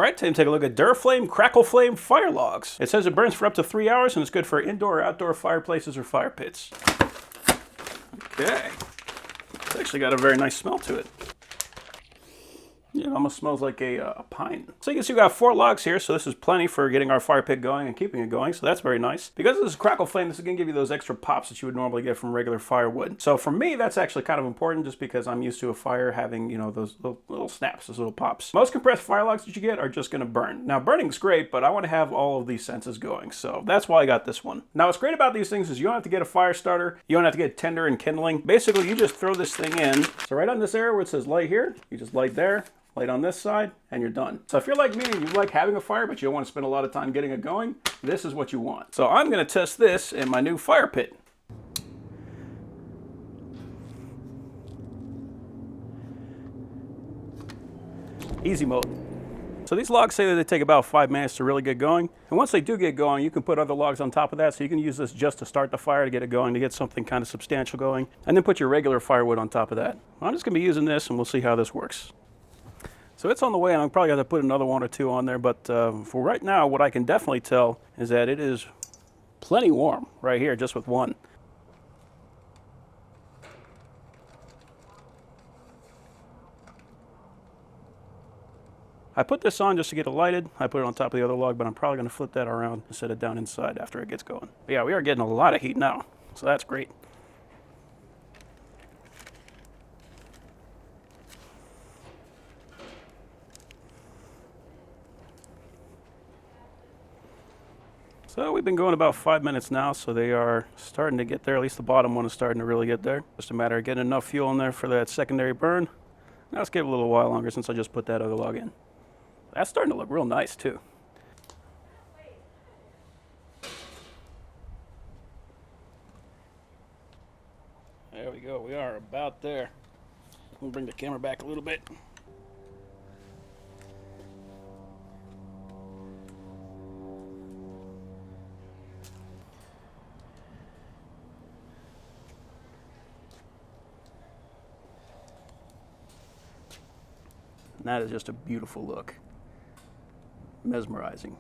All right, time to take a look at Duraflame Crackleflame Firelogs. It says it burns for up to 3 hours and it's good for indoor or outdoor fireplaces or fire pits. Okay. It's actually got a very nice smell to it. It almost smells like a pine. So you can see we've got 4 logs here, so this is plenty for getting our fire pit going and keeping it going, so that's very nice. Because this is Crackleflame, this is going to give you those extra pops that you would normally get from regular firewood. So for me, that's actually kind of important just because I'm used to a fire having, you know, those little snaps, those little pops. Most compressed fire logs that you get are just going to burn. Now, burning's great, but I want to have all of these senses going, so that's why I got this one. Now, what's great about these things is you don't have to get a fire starter, you don't have to get tinder and kindling. Basically, you just throw this thing in. So right on this area where it says light here, you just light there. Light on this side, and you're done. So if you're like me and you like having a fire, but you don't want to spend a lot of time getting it going, this is what you want. So I'm going to test this in my new fire pit. Easy mode. So these logs say that they take about 5 minutes to really get going. And once they do get going, you can put other logs on top of that. So you can use this just to start the fire, to get it going, to get something kind of substantial going. And then put your regular firewood on top of that. I'm just going to be using this and we'll see how this works. So it's on the way, and I'm probably going to put another 1 or 2 on there, but for right now, what I can definitely tell is that it is plenty warm right here, just with 1. I put this on just to get it lighted. I put it on top of the other log, but I'm probably going to flip that around and set it down inside after it gets going. But yeah, we are getting a lot of heat now, so that's great. So we've been going about 5 minutes now, so they are starting to get there. At least the bottom one is starting to really get there. Just a matter of getting enough fuel in there for that secondary burn. Now let's give it a little while longer since I just put that other log in. That's starting to look real nice too. There we go, we are about there. We'll bring the camera back a little bit. And that is just a beautiful look. Mesmerizing.